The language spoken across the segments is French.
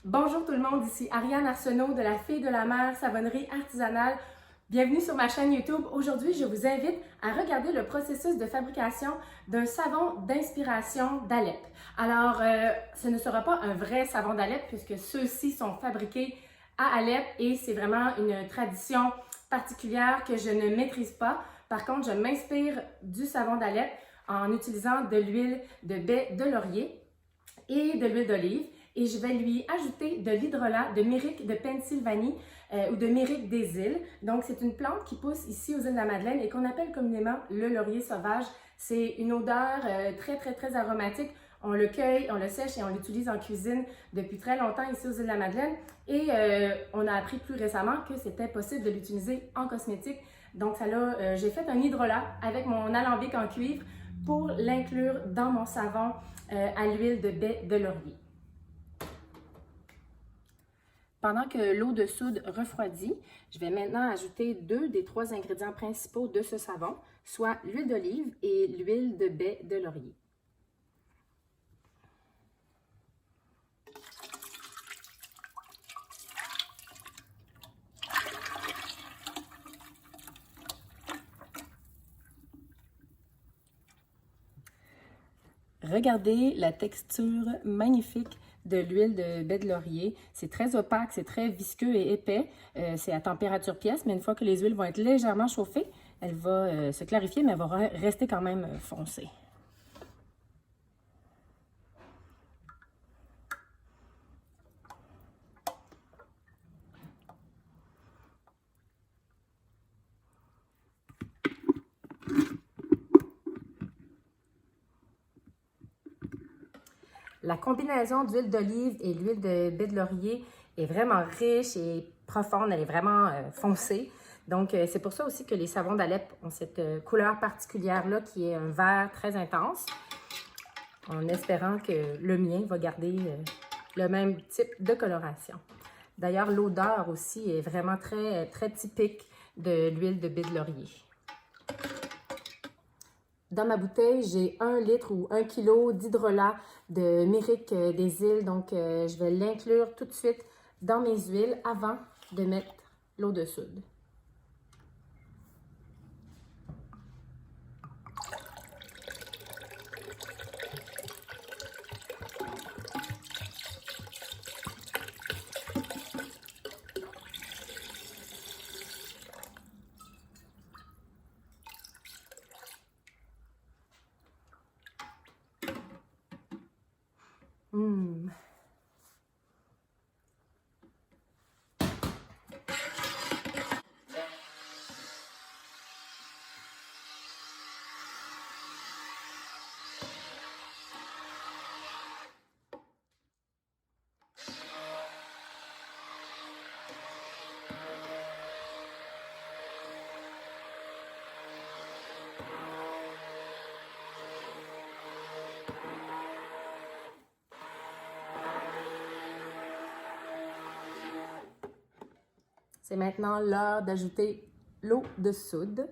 Bonjour tout le monde, ici Ariane Arsenault de la Fille de la Mer Savonnerie Artisanale. Bienvenue sur ma chaîne YouTube. Aujourd'hui, je vous invite à regarder le processus de fabrication d'un savon d'inspiration d'Alep. Alors, ce ne sera pas un vrai savon d'Alep puisque ceux-ci sont fabriqués à Alep et c'est vraiment une tradition particulière que je ne maîtrise pas. Par contre, je m'inspire du savon d'Alep en utilisant de l'huile de baie de laurier et de l'huile d'olive. Et je vais lui ajouter de l'hydrolat de Myrique de Pennsylvanie ou de Myrique des îles. Donc, c'est une plante qui pousse ici aux îles de la Madeleine et qu'on appelle communément le laurier sauvage. C'est une odeur très aromatique. On le cueille, on le sèche et on l'utilise en cuisine depuis très longtemps ici aux îles de la Madeleine. Et on a appris plus récemment que c'était possible de l'utiliser en cosmétique. Donc, j'ai fait un hydrolat avec mon alambic en cuivre pour l'inclure dans mon savon à l'huile de baie de laurier. Pendant que l'eau de soude refroidit, je vais maintenant ajouter 2 des 3 ingrédients principaux de ce savon, soit l'huile d'olive et l'huile de baie de laurier. Regardez la texture magnifique de l'huile de baie de laurier. C'est très opaque, c'est très visqueux et épais. C'est à température pièce, mais une fois que les huiles vont être légèrement chauffées, elle va se clarifier, mais elle va rester quand même foncée. La combinaison d'huile d'olive et l'huile de baie de laurier est vraiment riche et profonde, elle est vraiment foncée. Donc, c'est pour ça aussi que les savons d'Alep ont cette couleur particulière-là qui est un vert très intense, en espérant que le mien va garder le même type de coloration. D'ailleurs, l'odeur aussi est vraiment très typique de l'huile de baie de laurier. Dans ma bouteille, j'ai 1 litre ou 1 kg d'hydrolat de Myrique des îles. Donc, je vais l'inclure tout de suite dans mes huiles avant de mettre l'eau de soude. C'est maintenant l'heure d'ajouter l'eau de soude.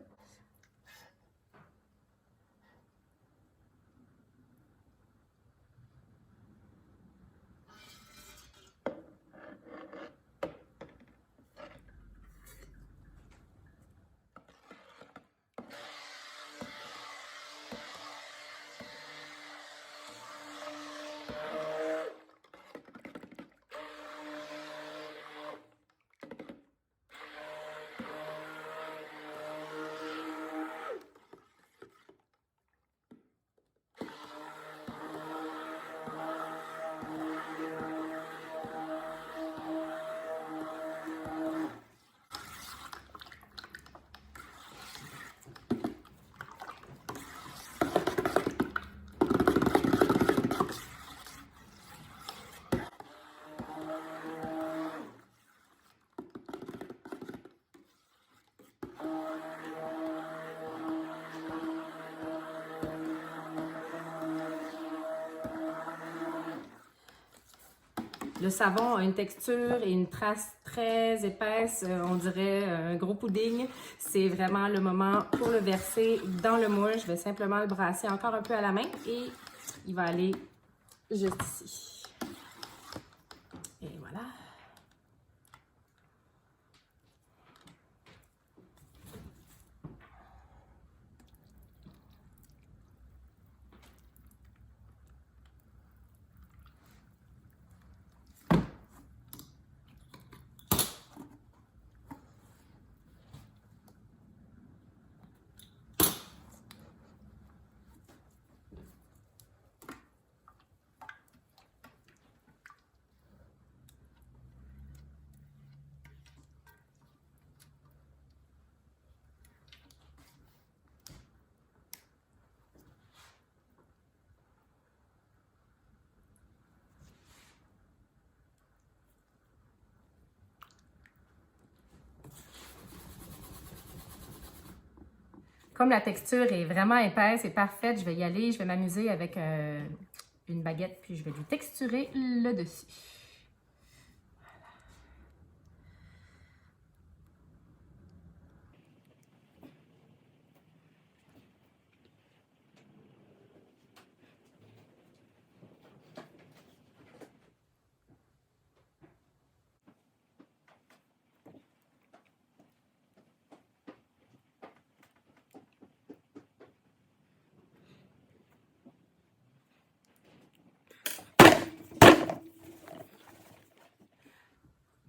Le savon a une texture et une trace très épaisse, on dirait un gros pudding. C'est vraiment le moment pour le verser dans le moule. Je vais simplement le brasser encore un peu à la main et il va aller juste ici. Et voilà. Voilà. Comme la texture est vraiment épaisse et parfaite, je vais y aller, je vais m'amuser avec une baguette, puis je vais lui texturer le dessus.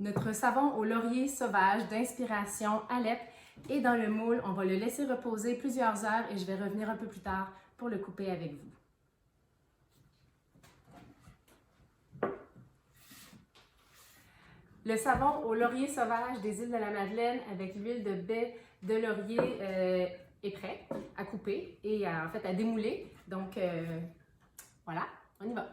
Notre savon au laurier sauvage d'inspiration Alep est dans le moule. On va le laisser reposer plusieurs heures et je vais revenir un peu plus tard pour le couper avec vous. Le savon au laurier sauvage des îles de la Madeleine avec l'huile de baie de laurier est prêt à couper et en fait à démouler. Donc voilà, on y va.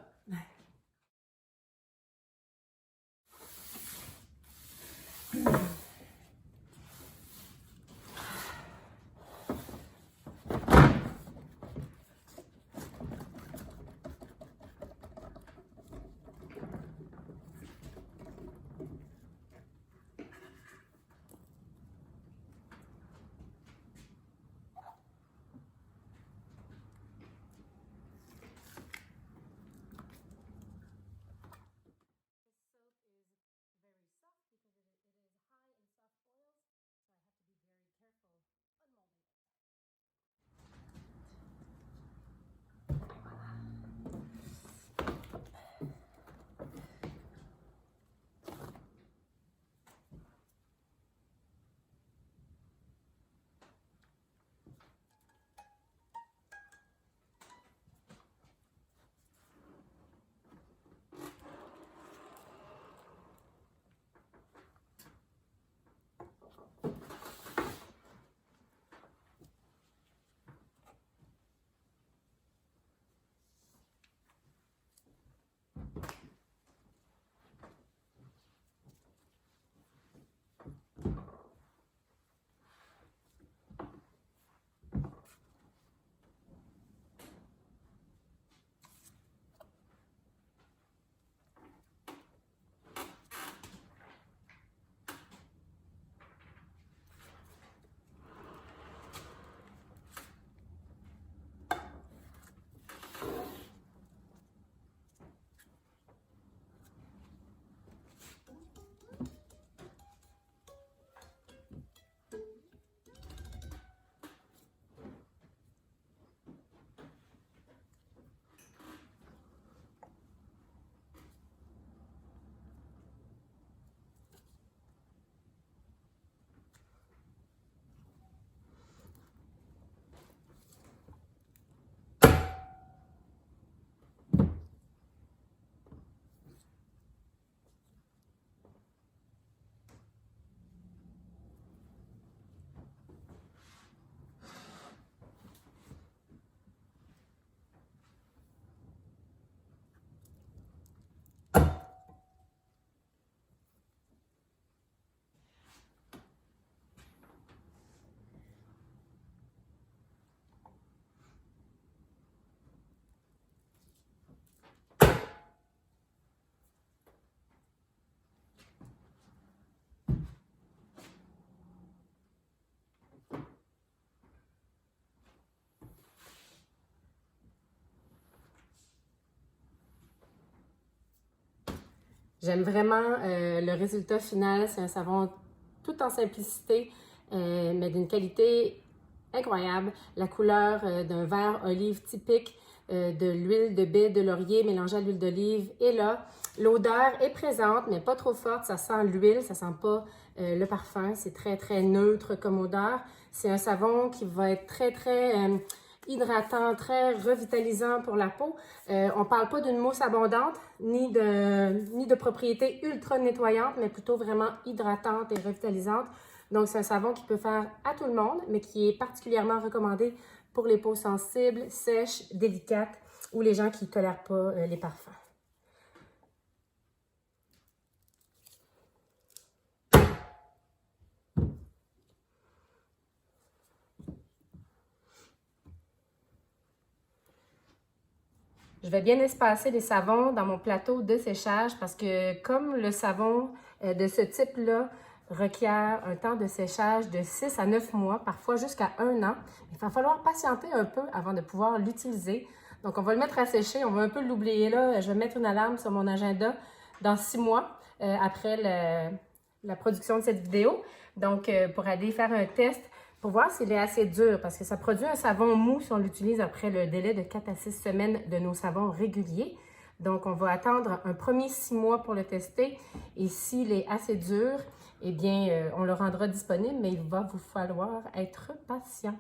J'aime vraiment le résultat final. C'est un savon tout en simplicité, mais d'une qualité incroyable. La couleur d'un vert olive typique, de l'huile de baie de laurier mélangée à l'huile d'olive est là. L'odeur est présente, mais pas trop forte. Ça sent l'huile, ça sent pas le parfum. C'est très, très neutre comme odeur. C'est un savon qui va être très, très hydratant, très revitalisant pour la peau. On ne parle pas d'une mousse abondante, ni de propriétés ultra nettoyantes, mais plutôt vraiment hydratante et revitalisante. Donc, c'est un savon qui peut faire à tout le monde, mais qui est particulièrement recommandé pour les peaux sensibles, sèches, délicates ou les gens qui ne tolèrent pas les parfums. Je vais bien espacer les savons dans mon plateau de séchage parce que comme le savon de ce type-là requiert un temps de séchage de 6 à 9 mois, parfois jusqu'à 1 an, il va falloir patienter un peu avant de pouvoir l'utiliser. Donc, on va le mettre à sécher, on va un peu l'oublier là. Je vais mettre une alarme sur mon agenda dans 6 mois après la production de cette vidéo. Donc, pour aller faire un test pour voir s'il est assez dur parce que ça produit un savon mou si on l'utilise après le délai de 4 à 6 semaines de nos savons réguliers. Donc, on va attendre un premier 6 mois pour le tester et s'il est assez dur, eh bien, on le rendra disponible, mais il va vous falloir être patient.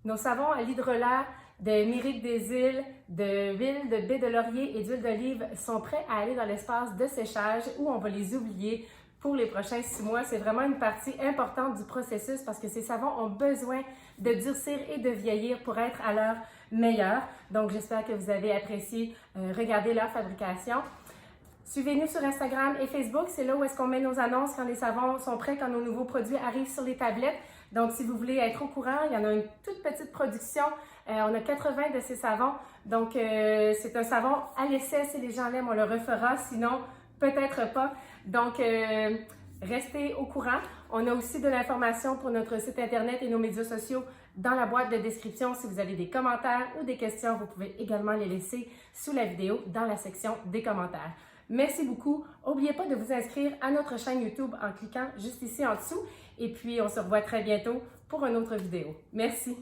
Nos savons à l'hydrolat de Mérique des Îles, d'huile de baie de laurier et d'huile d'olive sont prêts à aller dans l'espace de séchage où on va les oublier pour les prochains 6 mois. C'est vraiment une partie importante du processus parce que ces savons ont besoin de durcir et de vieillir pour être à leur meilleur. Donc, j'espère que vous avez apprécié regarder leur fabrication. Suivez-nous sur Instagram et Facebook. C'est là où est-ce qu'on met nos annonces quand les savons sont prêts, quand nos nouveaux produits arrivent sur les tablettes. Donc, si vous voulez être au courant, il y en a une toute petite production. On a 80 de ces savons. Donc, c'est un savon à l'essai. Si les gens l'aiment, on le refera. Sinon, peut-être pas. Donc, restez au courant. On a aussi de l'information pour notre site Internet et nos médias sociaux dans la boîte de description. Si vous avez des commentaires ou des questions, vous pouvez également les laisser sous la vidéo dans la section des commentaires. Merci beaucoup. N'oubliez pas de vous inscrire à notre chaîne YouTube en cliquant juste ici en dessous. Et puis, on se revoit très bientôt pour une autre vidéo. Merci.